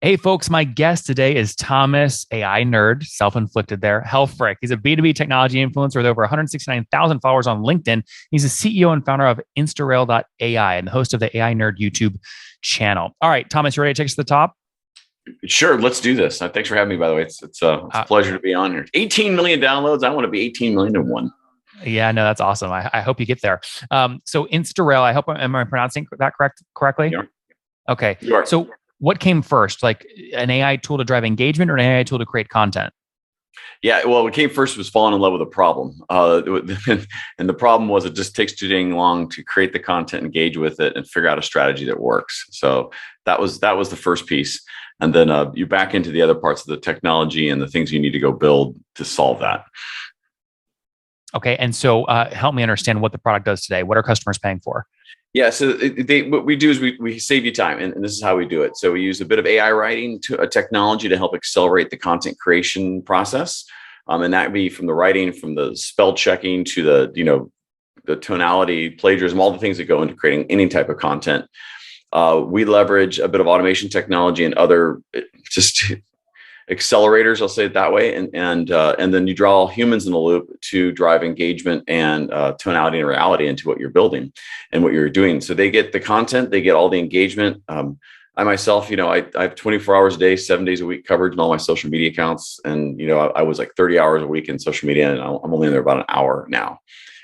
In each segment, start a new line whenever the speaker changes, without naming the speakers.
Hey, folks, my guest today is Thomas, AI nerd, self-inflicted there, Helfrich. He's a B2B technology influencer with over 169,000 followers on LinkedIn. He's the CEO and founder of Instarail.ai and the host of the AI Nerd YouTube channel. All right, Thomas, you ready to take us to the top?
Sure, let's do this. Thanks for having me, by the way. It's a pleasure to be on here. 18 million downloads. I want to be 18 million and one.
Yeah, no, that's awesome. I hope you get there. So Instarail, am I pronouncing that correctly?
Yeah,
Okay.
you are.
So what came first, like an AI tool to drive engagement or an AI tool to create content?
Yeah, well, what came first was falling in love with a problem. And the problem was it just takes too dang long to create the content, engage with it, and figure out a strategy that works. So that was the first piece. And then you back into the other parts of the technology and the things you need to go build to solve that.
Okay. And so help me understand what the product does today. What are customers paying for?
Yeah, so what we do is we save you time, and this is how we do it. So we use a bit of AI writing to a technology to help accelerate the content creation process, and that be from the writing, from the spell checking to the tonality, plagiarism, all the things that go into creating any type of content. We leverage a bit of automation technology and other just accelerators, I'll say it that way, and then you draw humans in the loop to drive engagement and tonality and reality into what you're building and what you're doing. So they get the content, they get all the engagement. I myself, I have 24 hours a day, 7 days a week coverage in all my social media accounts, and I was like 30 hours a week in social media, and I'm only in there about an hour now.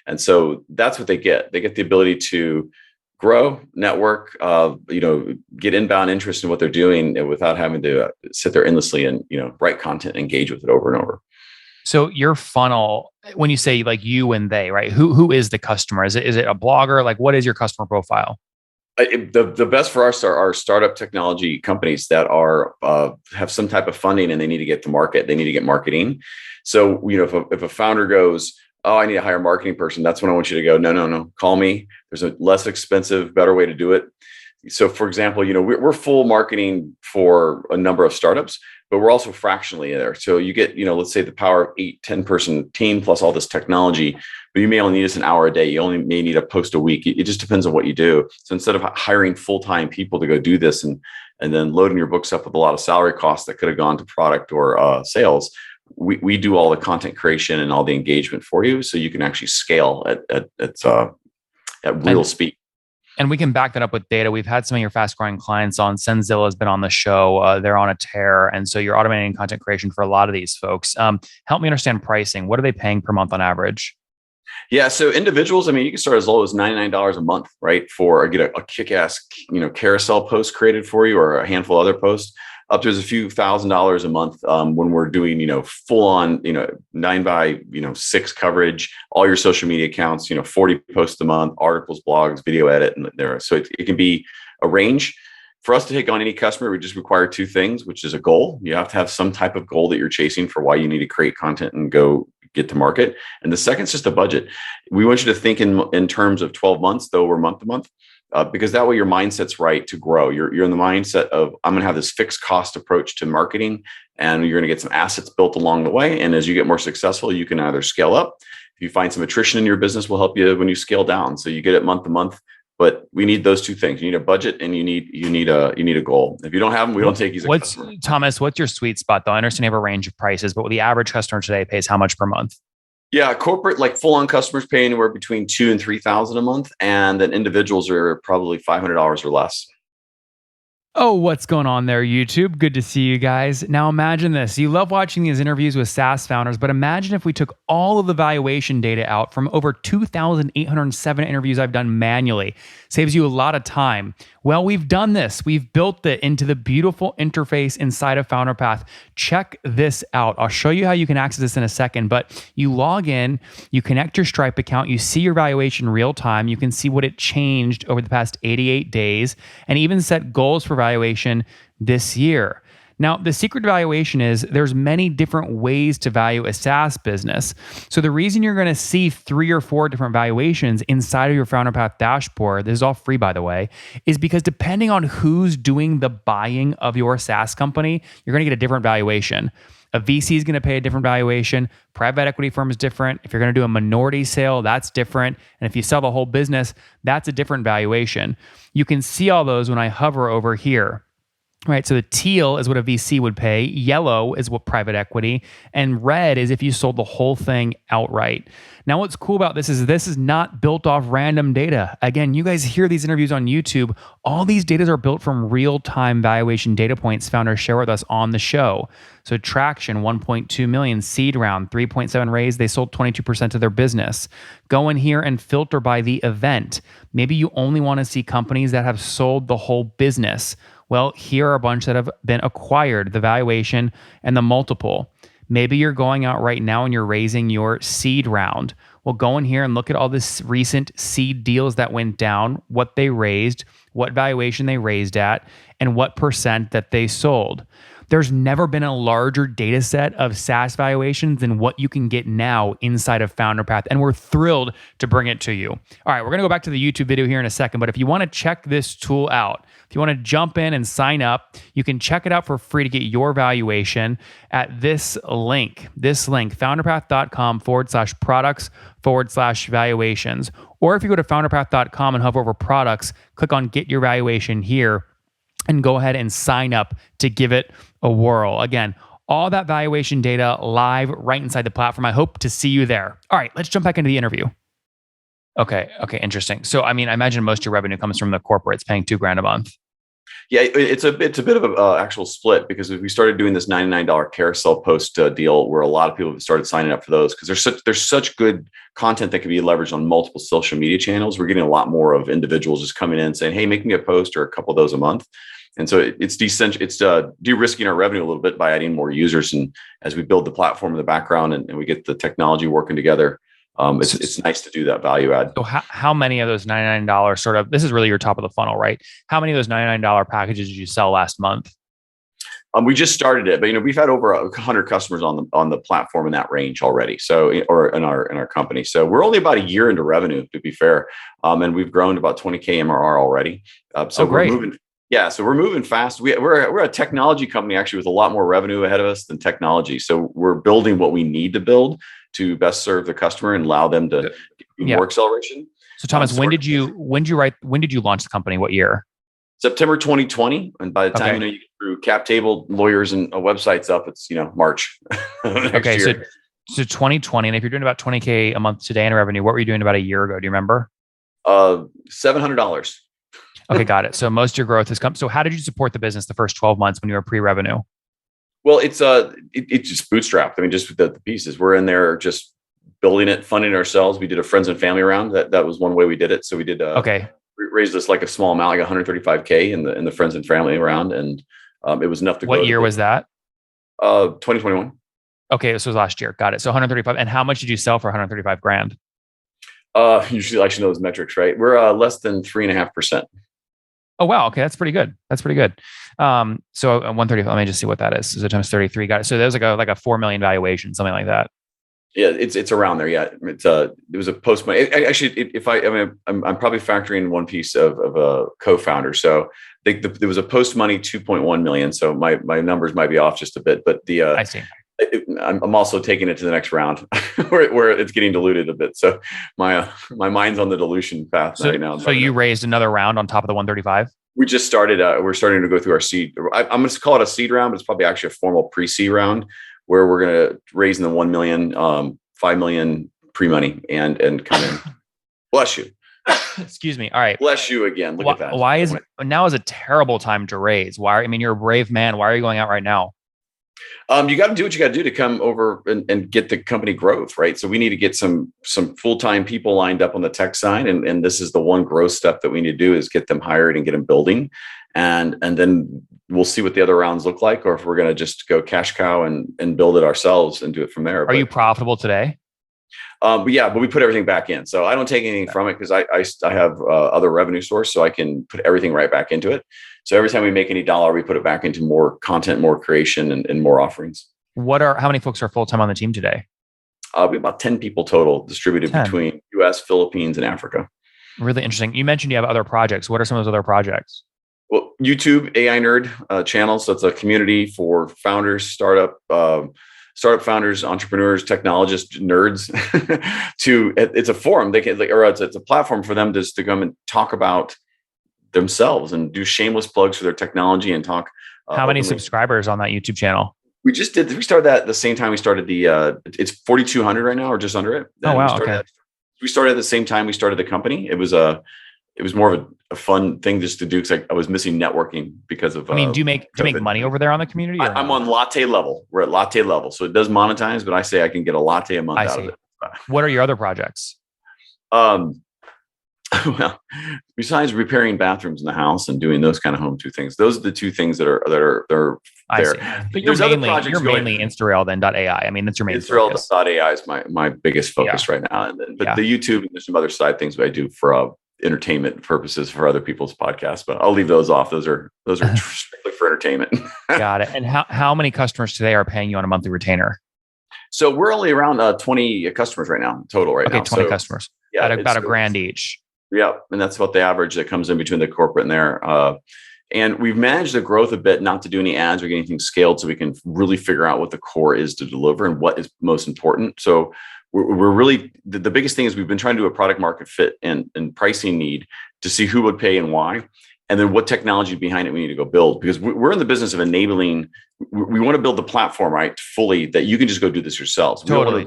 And so that's what they get. They get the ability to grow, network, get inbound interest in what they're doing without having to sit there endlessly and, write content, engage with it over and over.
So your funnel, when you say like you and they, right? Who is the customer? Is it a blogger? Like what is your customer profile?
The best for us are startup technology companies that are have some type of funding and they need to get to market. They need to get marketing. So, if a founder goes, oh, I need to hire a marketing person, that's when I want you to go, no, call me. There's a less expensive, better way to do it. So for example, we're full marketing for a number of startups, but we're also fractionally there. So you get, let's say the power of 8-10 person team plus all this technology, but you may only need us an hour a day. You only may need a post a week. It just depends on what you do. So instead of hiring full-time people to go do this and then loading your books up with a lot of salary costs that could have gone to product or sales, we do all the content creation and all the engagement for you, so you can actually scale at real speed.
And we can back that up with data. We've had some of your fast growing clients on. Senzilla has been on the show. They're on a tear. And so you're automating content creation for a lot of these folks. Help me understand pricing. What are they paying per month on average?
Yeah, so individuals, you can start as low as $99 a month, right? For get a kick-ass, carousel post created for you or a handful of other posts. Up to a few $1,000s a month when we're doing, full on, 9x6 coverage, all your social media accounts, 40 posts a month, articles, blogs, video edit, and there. So it can be a range. For us to take on any customer, we just require two things, which is a goal. You have to have some type of goal that you're chasing for why you need to create content and go get to market. And the second is just a budget. We want you to think in terms of 12 months, though we're month to month. Because that way your mindset's right to grow. You're in the mindset of, I'm going to have this fixed cost approach to marketing, and you're going to get some assets built along the way. And as you get more successful, you can either scale up. If you find some attrition in your business, we'll help you when you scale down. So you get it month to month. But we need those two things. You need a budget and you need a goal. If you don't have them, we don't take you as a customer.
Thomas, what's your sweet spot though? I understand you have a range of prices, but the average customer today pays how much per month?
Yeah, corporate, like full-on customers pay anywhere between 2,000 and 3,000 a month, and then individuals are probably $500 or less.
Oh, what's going on there, YouTube? Good to see you guys. Now imagine this. You love watching these interviews with SaaS founders, but imagine if we took all of the valuation data out from over 2,807 interviews I've done manually. Saves you a lot of time. Well, we've done this. We've built it into the beautiful interface inside of FounderPath. Check this out. I'll show you how you can access this in a second, but you log in, you connect your Stripe account, you see your valuation real time, you can see what it changed over the past 88 days, and even set goals for valuation this year. Now, the secret to valuation is there's many different ways to value a SaaS business. So the reason you're going to see 3 or 4 different valuations inside of your FounderPath dashboard, this is all free by the way, is because depending on who's doing the buying of your SaaS company, you're going to get a different valuation. A VC is going to pay a different valuation. Private equity firm is different. If you're going to do a minority sale, that's different. And if you sell the whole business, that's a different valuation. You can see all those when I hover over here. Right. So the teal is what a VC would pay. Yellow is what private equity. And red is if you sold the whole thing outright. Now, what's cool about this is not built off random data. Again, you guys hear these interviews on YouTube. All these data are built from real-time valuation data points founders share with us on the show. So traction, 1.2 million, seed round, 3.7 raise. They sold 22% of their business. Go in here and filter by the event. Maybe you only want to see companies that have sold the whole business. Well, here are a bunch that have been acquired, the valuation and the multiple. Maybe you're going out right now and you're raising your seed round. Well, go in here and look at all this recent seed deals that went down, what they raised, what valuation they raised at, and what percent that they sold. There's never been a larger data set of SaaS valuations than what you can get now inside of FounderPath, and we're thrilled to bring it to you. All right, we're going to go back to the YouTube video here in a second, but if you want to check this tool out, if you want to jump in and sign up, you can check it out for free to get your valuation at this link, founderpath.com/products/valuations. Or if you go to founderpath.com and hover over products, click on get your valuation here and go ahead and sign up to give it a whirl. Again, all that valuation data live right inside the platform. I hope to see you there. All right, let's jump back into the interview. Okay, interesting. So, I mean, I imagine most of your revenue comes from the corporates paying $2,000 a month.
Yeah, it's a bit of an actual split, because we started doing this $99 carousel post deal where a lot of people have started signing up for those because there's such good content that can be leveraged on multiple social media channels. We're getting a lot more of individuals just coming in and saying, "Hey, make me a post or a couple of those a month." And so it's de-risking our revenue a little bit by adding more users. And as we build the platform in the background and we get the technology working together, it's nice to do that value add.
So how many of those $99 sort of, this is really your top of the funnel, right? How many of those $99 packages did you sell last month?
We just started it, but we've had over 100 customers on the platform in that range already. So, or in our company. So we're only about a year into revenue, to be fair, and we've grown to about 20K MRR already. So
great.
We're moving. Yeah, so we're moving fast. We're a technology company actually with a lot more revenue ahead of us than technology. So we're building what we need to build to best serve the customer and allow them to get more acceleration.
So Thomas, when did you launch the company? What year?
September 2020. And by the time you get through cap table, lawyers, and websites up, it's March next year.
So 2020, and if you're doing about 20K a month today in revenue, what were you doing about a year ago? Do you remember?
$700.
Okay, got it. So most of your growth has come. So how did you support the business the first 12 months when you were pre-revenue?
Well, it's just bootstrapped. I mean, just the pieces. We're in there just building it, funding it ourselves. We did a friends and family round. That was one way we did it. So we did raised this like a small amount, like 135K in the friends and family round, and it was enough to.
What year was that?
2021.
Okay, this was last year. Got it. So 135. And how much did you sell for 135 grand?
Usually I should know those metrics, right? We're less than 3.5%.
Oh, wow. Okay. That's pretty good. So 135, let me just see what that is. So times 33. Got it. So there's like a 4 million valuation, something like that.
Yeah, it's around there. Yeah, it was a post money. Actually, I'm probably factoring one piece of a co-founder. So there was a post money 2.1 million. So my numbers might be off just a bit, but
I see.
I'm also taking it to the next round where it's getting diluted a bit. So my mind's on the dilution path right now.
So you raised another round on top of the 135?
We just started. We're starting to go through our seed. I'm going to call it a seed round, but it's probably actually a formal pre-seed round where we're going to raise in the 1 million, 5 million pre-money and come in. Bless you.
Excuse me. All right.
Bless you again. Look at that.
Why is now is a terrible time to raise? You're a brave man. Why are you going out right now?
You got to do what you got to do to come over and get the company growth, right? So we need to get some full-time people lined up on the tech side. And this is the one growth step that we need to do is get them hired and get them building. And then we'll see what the other rounds look like, or if we're going to just go cash cow and build it ourselves and do it from there.
Are you profitable today?
But we put everything back in. So I don't take anything from it because I have other revenue source, so I can put everything right back into it. So every time we make any dollar, we put it back into more content, more creation, and more offerings.
How many folks are full-time on the team today?
We have about 10 people total distributed between US, Philippines, and Africa.
Really interesting. You mentioned you have other projects. What are some of those other projects?
Well, YouTube AI Nerd channel. So it's a community for founders, startup founders, entrepreneurs, technologists, nerds. It's a forum it's a platform for them just to come and talk about themselves and do shameless plugs for their technology and talk
How many subscribers on that YouTube channel?
We started that at the same time we started it's 4,200 right now, or just under it.
Oh, wow. Okay.
We started at the same time we started the company. It was more of a fun thing just to do, because I was missing networking because of.
I mean, do you make money over there on the community?
I'm on latte level. We're at latte level, so it does monetize. But I say I can get a latte a month out of it.
What are your other projects?
Well, besides repairing bathrooms in the house and doing those kind of home things, those are the two things that are there.
But you're mainly Instarail than .ai. I mean, that's your main focus.
Instarail.ai is my biggest focus right now. But the YouTube and there's some other side things that I do for entertainment purposes for other people's podcasts, but I'll leave those off. Those are strictly for entertainment.
Got it. And how many customers today are paying you on a monthly retainer?
So we're only around 20 customers right now total now.
20 customers. Yeah, about $1,000 each.
Yeah, and that's about the average that comes in between the corporate and there. And we've managed the growth a bit, not to do any ads or get anything scaled, so we can really figure out what the core is to deliver and what is most important. So we're really the biggest thing is we've been trying to do a product market fit and pricing need to see who would pay and why, and then what technology behind it we need to go build, because we're in the business of enabling. We want to build the platform right fully that you can just go do this yourselves.
Totally.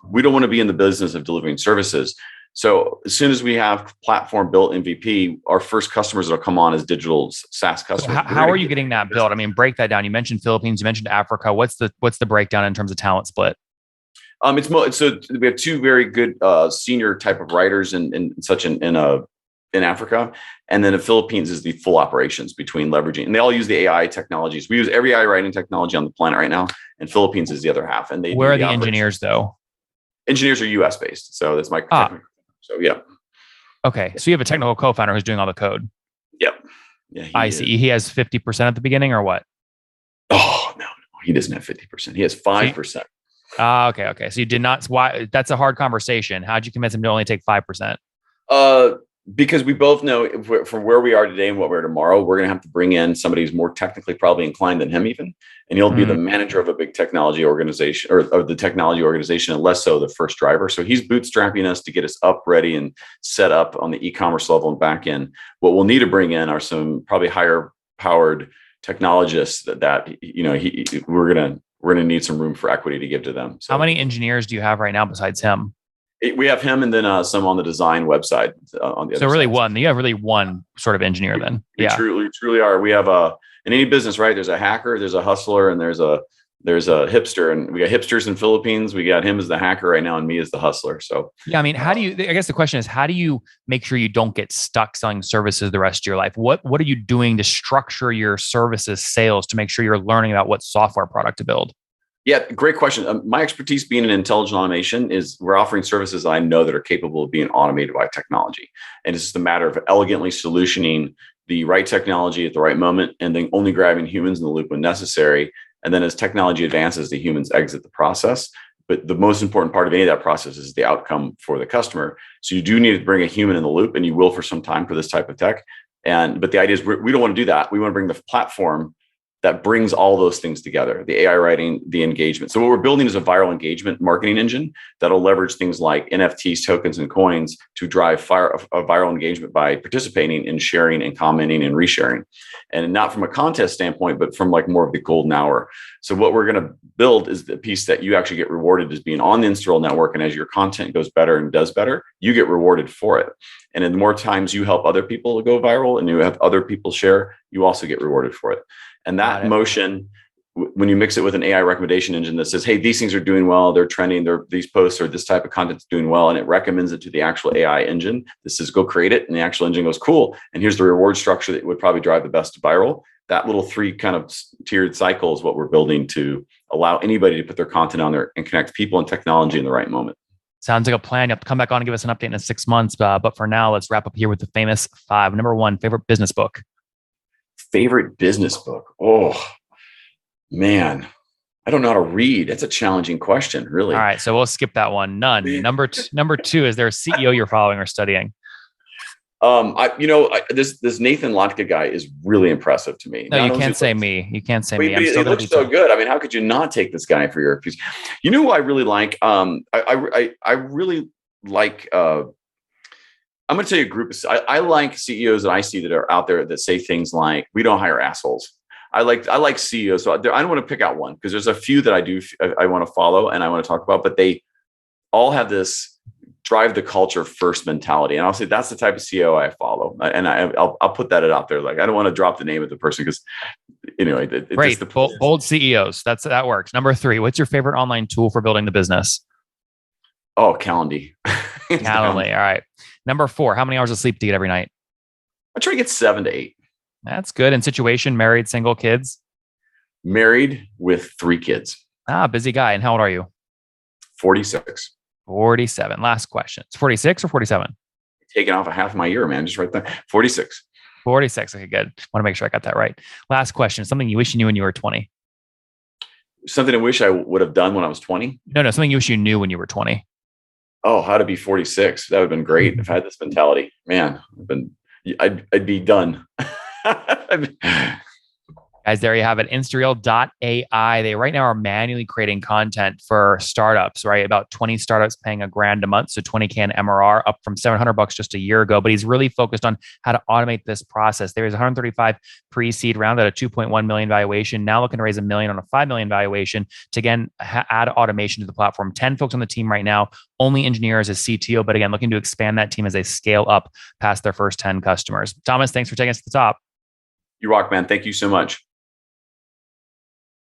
We don't want to be in the business of delivering services. So as soon as we have platform built MVP, our first customers that'll come on as digital SaaS customers.
So how are you getting that built? I mean, break that down. You mentioned Philippines, you mentioned Africa. What's the breakdown in terms of talent split?
So we have two very good senior type of writers in Africa, and then the Philippines is the full operations between leveraging, and they all use the AI technologies. We use every AI writing technology on the planet right now, and Philippines is the other half. And
where are the engineers though?
Engineers are US based, so that's my. So yeah.
Okay, so you have a technical co-founder who's doing all the code.
Yep. Yeah.
I see. He has 50% at the beginning, or what?
Oh no, he doesn't have 50%. He has 5%.
Okay. So you did not. Why? That's a hard conversation. How'd you convince him to only take 5%?
Because we both know from where we are today and what we're tomorrow, we're going to have to bring in somebody who's more technically probably inclined than him even. And he'll be the manager of a big technology organization or the technology organization, and less so the first driver. So he's bootstrapping us to get us up, ready, and set up on the e-commerce level and back end. What we'll need to bring in are some probably higher powered technologists that we're going to need some room for equity to give to them. So,
how many engineers do you have right now besides him?
We have him, and then some on the design webside on the other.
So really side. You have really one sort of engineer then.
We truly are. We have in any business, right? There's a hacker, there's a hustler, and there's a hipster, and we got hipsters in Philippines. We got him as the hacker right now, and me as the hustler. So
yeah, I mean, I guess the question is, how do you make sure you don't get stuck selling services the rest of your life? What are you doing to structure your services sales to make sure you're learning about what software product to build?
Yeah, great question. My expertise being in intelligent automation is we're offering services I know that are capable of being automated by technology. And it's just a matter of elegantly solutioning the right technology at the right moment, and then only grabbing humans in the loop when necessary. And then as technology advances, the humans exit the process. But the most important part of any of that process is the outcome for the customer. So you do need to bring a human in the loop, and you will for some time for this type of tech. But the idea is we don't want to do that. We want to bring the platform that brings all those things together, the AI writing, the engagement. So what we're building is a viral engagement marketing engine that'll leverage things like NFTs, tokens, and coins to drive a viral engagement by participating and sharing and commenting and resharing. And not from a contest standpoint, but from like more of the golden hour. So what we're going to build is the piece that you actually get rewarded as being on the Instaroll network. And as your content goes better and does better, you get rewarded for it. And the more times you help other people go viral and you have other people share, you also get rewarded for it. And that motion, when you mix it with an AI recommendation engine that says, hey, these things are doing well, they're trending, these posts or this type of content is doing well, and it recommends it to the actual AI engine. This is go create it. And the actual engine goes, cool. And here's the reward structure that would probably drive the best viral. That little 3 kind of tiered cycle is what we're building to allow anybody to put their content on there and connect people and technology in the right moment.
Sounds like a plan. You have to come back on and give us an update in 6 months. But for now, let's wrap up here with the famous 5. Number 1, favorite business book.
Favorite business book? Oh, man. I don't know how to read. That's a challenging question, really.
All right. So we'll skip that one. None. Number 2, is there a CEO you're following or studying?
This Nathan Latka guy is really impressive to me.
No, you can't say me. You can't say me.
He looks so good. I mean, how could you not take this guy for your piece? You know who I really like? I really like. I'm going to tell you a group. I like CEOs that I see that are out there that say things like, "We don't hire assholes." I like CEOs. So I don't want to pick out one because there's a few that I want to follow and I want to talk about, but they all have this drive the culture first mentality. And I'll say that's the type of CEO I follow. And I'll put that out there. Like, I don't want to drop the name of the person because, anyway,
Great. Bold CEOs. That works. Number 3, what's your favorite online tool for building the business?
Oh, Calendly.
Calendly. All right. Number 4, how many hours of sleep do you get every night?
I try to get 7 to 8.
That's good. And situation, married, single, kids?
Married with 3 kids.
Busy guy. And how old are you?
46.
47. Last question. It's 46 or 47?
Taking off a half my year, man. Just right there. 46.
46. Okay, good. Want to make sure I got that right. Last question. Something you wish you knew when you were 20.
Something I wish I would have done when I was 20.
No. Something you wish you knew when you were 20.
Oh, how to be 46. That would have been great if I had this mentality. Man, I'd be done.
Guys, there you have it. Instareal.ai. They right now are manually creating content for startups, right? About 20 startups paying $1,000 a month. So 20K MRR, up from $700 just a year ago. But he's really focused on how to automate this process. There is 135 pre-seed round at a 2.1 million valuation. Now looking to raise $1 million on a 5 million valuation to again add automation to the platform. 10 folks on the team right now, only engineers as CTO, but again, looking to expand that team as they scale up past their first 10 customers. Thomas, thanks for taking us to the top.
You rock, man. Thank you so much.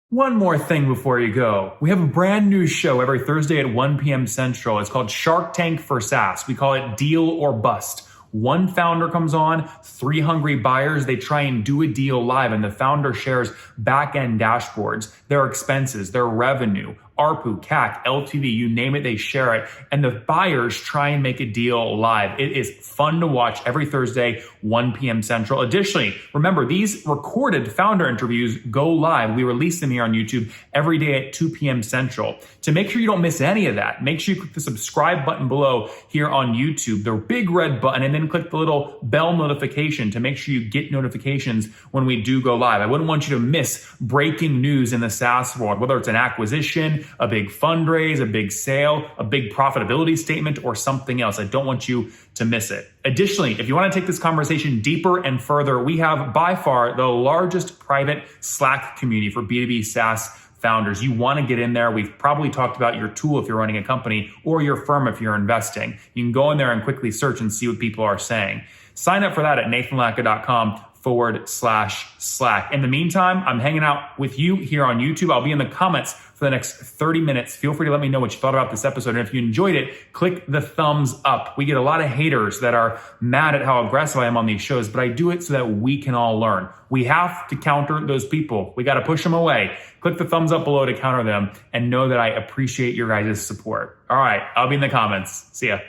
One more thing before you go. We have a brand new show every Thursday at 1 p.m. Central. It's called Shark Tank for SaaS. We call it Deal or Bust. One founder comes on, 3 hungry buyers. They try and do a deal live, and the founder shares back-end dashboards, their expenses, their revenue, ARPU, CAC, LTV, you name it, they share it. And the buyers try and make a deal live. It is fun to watch every Thursday, 1 p.m. Central. Additionally, remember, these recorded founder interviews go live. We release them here on YouTube every day at 2 p.m. Central. To make sure you don't miss any of that, make sure you click the subscribe button below here on YouTube, the big red button, and then click the little bell notification to make sure you get notifications when we do go live. I wouldn't want you to miss breaking news in the SaaS world, whether it's an acquisition, a big fundraise, a big sale, a big profitability statement, or something else. I don't want you to miss it. Additionally, if you want to take this conversation deeper and further, we have by far the largest private Slack community for B2B SaaS founders. You want to get in there. We've probably talked about your tool if you're running a company or your firm if you're investing. You can go in there and quickly search and see what people are saying. Sign up for that at nathanlatka.com/Slack. In the meantime, I'm hanging out with you here on YouTube. I'll be in the comments for the next 30 minutes. Feel free to let me know what you thought about this episode. And if you enjoyed it, click the thumbs up. We get a lot of haters that are mad at how aggressive I am on these shows, but I do it so that we can all learn. We have to counter those people. We got to push them away. Click the thumbs up below to counter them and know that I appreciate your guys' support. All right, I'll be in the comments. See ya.